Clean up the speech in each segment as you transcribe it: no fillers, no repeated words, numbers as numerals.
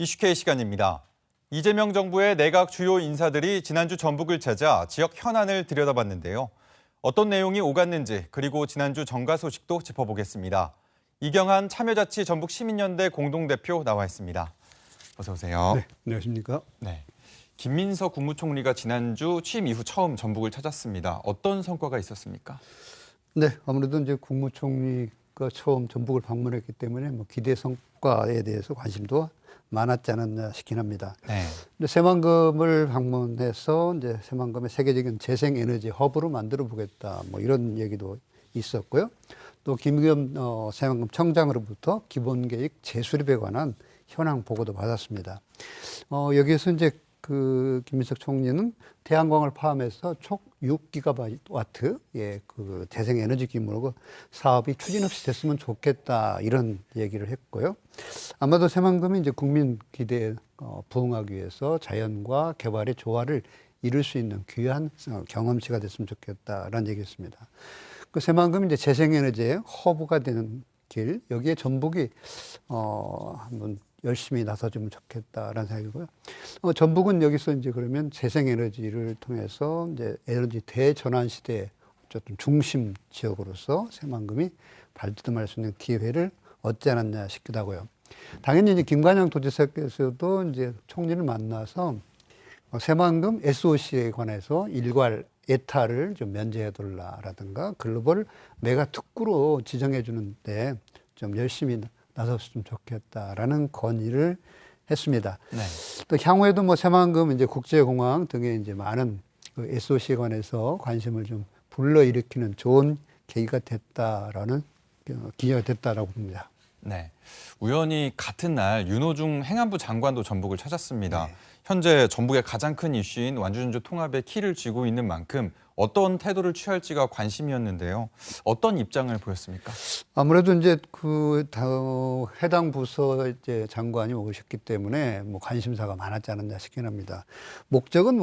이슈K 시간입니다. 이재명 정부의 내각 주요 인사들이 지난주 전북을 찾아 지역 현안을 들여다봤는데요. 어떤 내용이 오갔는지 그리고 지난주 정가 소식도 짚어보겠습니다. 이경한 참여자치 전북시민연대 공동대표 나와 있습니다. 어서 오세요. 네, 안녕하십니까? 네, 김민석 국무총리가 지난주 취임 이후 처음 전북을 찾았습니다. 어떤 성과가 있었습니까? 네, 아무래도 이제 국무총리가 처음 전북을 방문했기 때문에 기대 성과에 대해서 관심도 많았지 않았나 싶긴 합니다. 네. 근데 새만금을 방문해서 이제 새만금의 세계적인 재생에너지 허브로 만들어 보겠다, 이런 얘기도 있었고요. 또 김의겸 새만금 청장으로부터 기본계획 재수립에 관한 현황 보고도 받았습니다. 여기에서 이제 그 김민석 총리는 태양광을 포함해서 총 6기가와트의 그 재생에너지 규모로 사업이 추진 없이 됐으면 좋겠다, 이런 얘기를 했고요. 아마도 새만금이 이제 국민 기대에 부응하기 위해서 자연과 개발의 조화를 이룰 수 있는 귀한 경험치가 됐으면 좋겠다라는 얘기였습니다. 그 새만금이 이제 재생에너지의 허브가 되는 길, 여기에 전북이 한번 열심히 나서주면 좋겠다라는 생각이고요. 전북은 여기서 이제 그러면 재생에너지를 통해서 이제 에너지 대전환 시대의 어쨌든 중심 지역으로서 새만금이 발돋움할 수 있는 기회를 얻지 않았냐 싶기도 하고요. 당연히 이제 김관영 도지사께서도 이제 총리를 만나서 새만금 SOC에 관해서 일괄 예타를 좀 면제해달라라든가 글로벌 메가 특구로 지정해 주는데 좀 열심히 나섰으면 좋겠다라는 건의를 했습니다. 네. 또 향후에도 새만금 이제 국제공항 등의 이제 많은 그 SOC에 관해서 관심을 좀 불러일으키는 좋은 계기가 됐다라는 기회가 됐다라고 봅니다. 네. 우연히 같은 날 윤호중 행안부 장관도 전북을 찾았습니다. 네. 현재 전북의 가장 큰 이슈인 완주전주 통합의 키를 쥐고 있는 만큼 어떤 태도를 취할지가 관심이었는데요. 어떤 입장을 보였습니까? 아무래도 이제 해당 부서 이제 장관이 오셨기 때문에 관심사가 많았지 않았나 싶긴 합니다. 목적은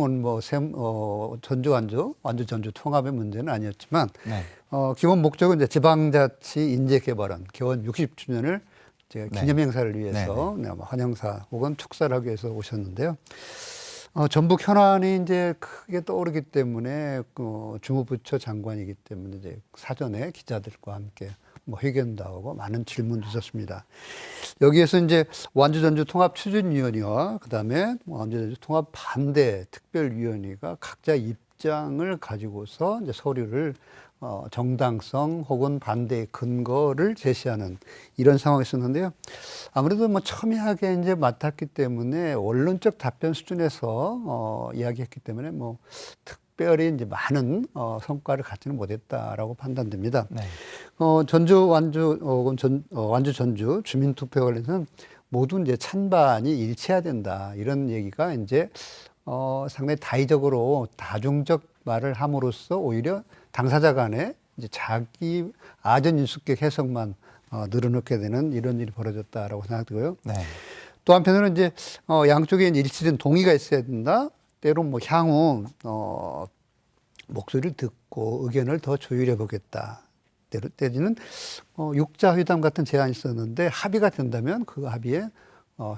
전주 완주 전주 통합의 문제는 아니었지만, 네. 기본 목적은 이제 지방자치 인재 개발원 개원 60주년을 기념행사를 위해서 환영사 혹은 축사를 하기 위해서 오셨는데요. 전북 현안이 이제 크게 떠오르기 때문에 주무부처 장관이기 때문에 이제 사전에 기자들과 함께 회견도 하고 많은 질문도 있었습니다. 여기에서 이제 완주전주 통합 추진위원회와 그다음에 완주전주 통합 반대 특별위원회가 각자 입장을 가지고서 이제 서류를 정당성 혹은 반대의 근거를 제시하는 이런 상황이 있었는데요. 아무래도 첨예하게 이제 맡았기 때문에 원론적 답변 수준에서 이야기했기 때문에 특별히 이제 많은 성과를 갖지는 못했다라고 판단됩니다. 네. 전주 완주 혹은 완주 전주 주민 투표 관련해서는 모두 이제 찬반이 일치해야 된다, 이런 얘기가 이제 상당히 다의적으로 다중적 말을 함으로써 오히려 당사자 간에 이제 자기 아전인수격 해석만 늘어놓게 되는 이런 일이 벌어졌다라고 생각되고요. 네. 또 한편으로는 이제 양쪽에 일치된 동의가 있어야 된다. 때론 향후 목소리를 듣고 의견을 더 조율해 보겠다. 때로는 육자 회담 같은 제안이 있었는데 합의가 된다면 그 합의에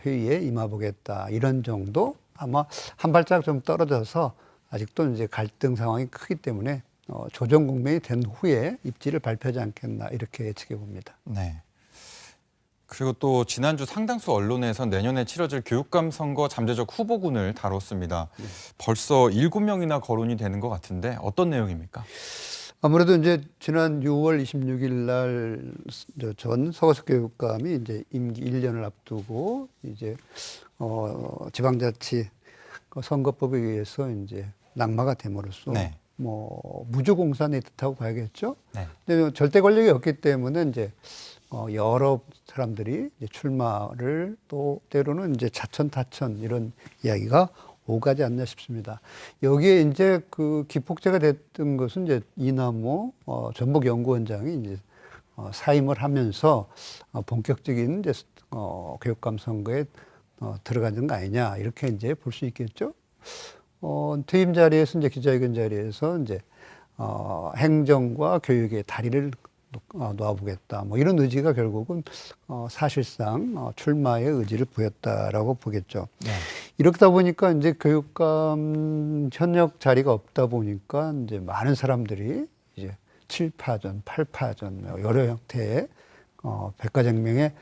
회의에 임해보겠다, 이런 정도. 아마 한 발짝 좀 떨어져서 아직도 이제 갈등 상황이 크기 때문에 조정 국면이 된 후에 입지를 발표하지 않겠나, 이렇게 예측해 봅니다. 네. 그리고 또 지난주 상당수 언론에서 내년에 치러질 교육감 선거 잠재적 후보군을 다뤘습니다. 네. 벌써 7명이나 거론이 되는 것 같은데 어떤 내용입니까? 아무래도 이제 지난 6월 26일 날 전 서거석 교육감이 이제 임기 1년을 앞두고 이제 지방자치 선거법에 의해서 이제 낙마가 됨으로써 네. 무주공산의 뜻하고 봐야겠죠. 네. 근데 절대 권력이 없기 때문에 이제 여러 사람들이 이제 출마를, 또 때로는 이제 자천타천 이런 이야기가 오가지 않나 싶습니다. 여기에 이제 그 기폭제가 됐던 것은 이제 이남호 전북연구원장이 이제 사임을 하면서 본격적인 이제 교육감 선거에 들어가는 거 아니냐, 이렇게 이제 볼 수 있겠죠. 퇴임 자리에서 이제 기자회견 자리에서 이제 행정과 교육의 다리를 놓아보겠다. 뭐 이런 의지가 결국은 사실상 출마의 의지를 보였다라고 보겠죠. 네. 이렇다 보니까 이제 교육감 현역 자리가 없다 보니까 이제 많은 사람들이 이제 7파전, 8파전 여러 형태의 백과쟁명의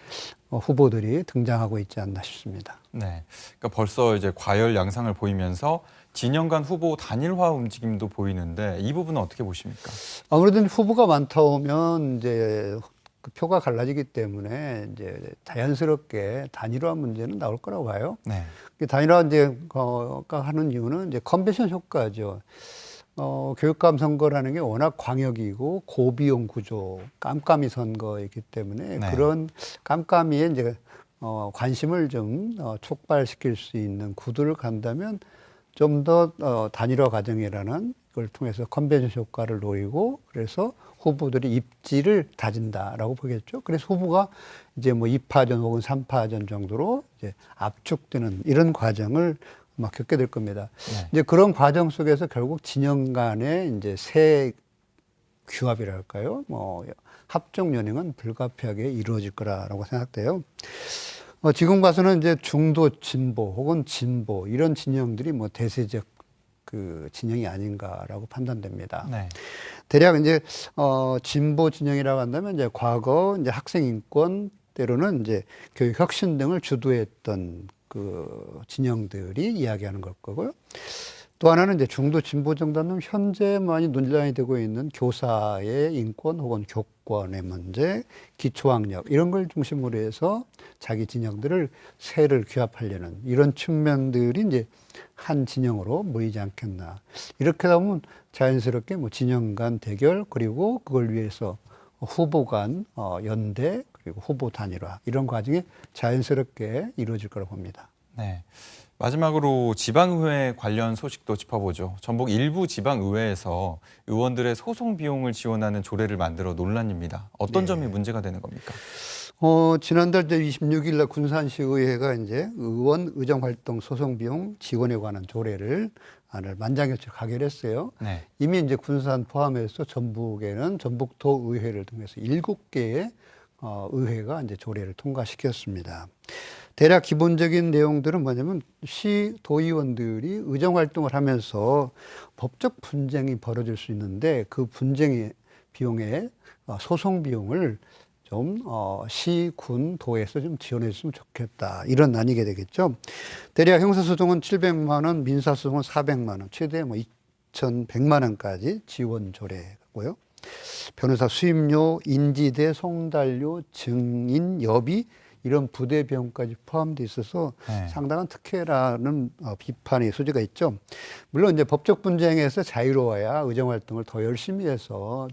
후보들이 등장하고 있지 않나 싶습니다. 네. 그러니까 벌써 이제 과열 양상을 보이면서 진영 간 후보 단일화 움직임도 보이는데 이 부분은 어떻게 보십니까? 아무래도 후보가 많다 보면 이제 그 표가 갈라지기 때문에 이제 자연스럽게 단일화 문제는 나올 거라고 봐요. 네. 단일화 이제 하는 이유는 이제 컨벤션 효과죠. 교육감 선거라는 게 워낙 광역이고 고비용 구조, 깜깜이 선거이기 때문에 네. 그런 깜깜이에 이제 관심을 좀 촉발시킬 수 있는 구도를 간다면 좀 더 단일화 과정이라는 걸 통해서 컨벤션 효과를 노리고 그래서 후보들이 입지를 다진다라고 보겠죠. 그래서 후보가 이제 뭐 2파전 혹은 3파전 정도로 이제 압축되는 이런 과정을 막 겪게 될 겁니다. 네. 이제 그런 과정 속에서 결국 진영 간의 이제 새 규합이랄까요? 뭐 합종 연행은 불가피하게 이루어질 거라고 생각돼요. 지금 봐서는 이제 중도 진보 혹은 진보 이런 진영들이 뭐 대세적 그 진영이 아닌가라고 판단됩니다. 네. 대략 이제 진보 진영이라고 한다면 이제 과거 이제 학생 인권 때로는 이제 교육 혁신 등을 주도했던 그 진영들이 이야기하는 걸 거고요. 또 하나는 이제 중도 진보 정도는 현재 많이 논란이 되고 있는 교사의 인권 혹은 교권의 문제, 기초학력 이런 걸 중심으로 해서 자기 진영들을 세를 규합하려는 이런 측면들이 이제 한 진영으로 모이지 않겠나. 이렇게 하면 자연스럽게 뭐 진영 간 대결 그리고 그걸 위해서 후보 간 연대 그리고 후보 단일화 이런 과정이 자연스럽게 이루어질 거라고 봅니다. 네. 마지막으로 지방의회 관련 소식도 짚어보죠. 전북 일부 지방의회에서 의원들의 소송 비용을 지원하는 조례를 만들어 논란입니다. 어떤 점이 문제가 되는 겁니까? 지난달 26일 날 군산시의회가 이제 의원 의정활동 소송 비용 지원에 관한 조례를 만장일치 가결했어요. 네. 이미 이제 군산 포함해서 전북에는 전북도 의회를 통해서 7개의 의회가 이제 조례를 통과시켰습니다. 대략 기본적인 내용들은 뭐냐면 시 도의원들이 의정 활동을 하면서 법적 분쟁이 벌어질 수 있는데 그 분쟁의 비용에 소송 비용을 좀 시, 군, 도에서 좀 지원해 줬으면 좋겠다. 이런 난이게 되겠죠. 대략 형사소송은 700만 원, 민사소송은 400만 원, 최대 뭐 2,100만 원까지 지원 조례고요. 변호사 수임료, 인지대, 송달료, 증인, 여비 이런 부대 비용까지 포함되어 있어서 네. 상당한 특혜라는 비판의 소지가 있죠. 물론 이제 법적 분쟁에서 자유로워야 의정 활동을 더 열심히 해서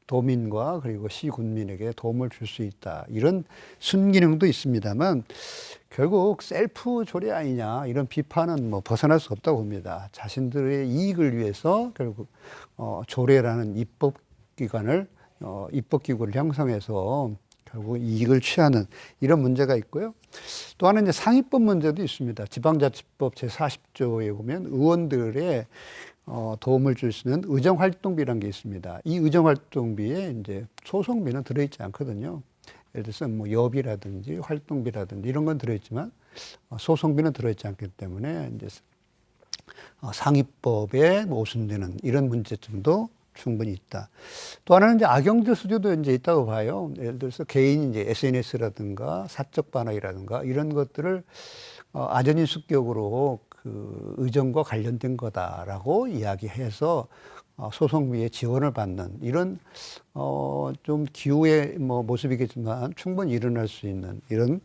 도민과 그리고 시군민에게 도움을 줄 수 있다. 이런 순기능도 있습니다만 결국 셀프 조례 아니냐 이런 비판은 뭐 벗어날 수 없다고 봅니다. 자신들의 이익을 위해서 결국 조례라는 입법기구를 형성해서 결국 이익을 취하는 이런 문제가 있고요. 또 하나는 이제 상위법 문제도 있습니다. 지방자치법 제40조에 보면 의원들의 도움을 줄 수 있는 의정활동비라는 게 있습니다. 이 의정활동비에 이제 소송비는 들어있지 않거든요. 예를 들어서 뭐 여비라든지 활동비라든지 이런 건 들어있지만 소송비는 들어있지 않기 때문에 이제 상위법에 모순되는 이런 문제점도 충분히 있다. 또 하나는 이제 악용될 수도 이제 있다고 봐요. 예를 들어서 개인이 이제 SNS라든가 사적 반응이라든가 이런 것들을 아전인 수격으로 그 의정과 관련된 거다라고 이야기해서 소송비에 지원을 받는 이런 좀 기후의 뭐 모습이겠지만 충분히 일어날 수 있는 이런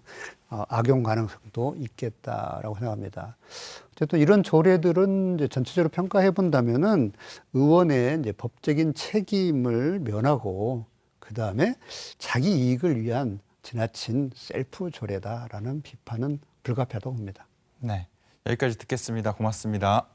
악용 가능성도 있겠다라고 생각합니다. 어쨌든 이런 조례들은 이제 전체적으로 평가해 본다면은 의원의 이제 법적인 책임을 면하고 그 다음에 자기 이익을 위한 지나친 셀프 조례다라는 비판은 불가피하다고 봅니다. 네. 여기까지 듣겠습니다. 고맙습니다.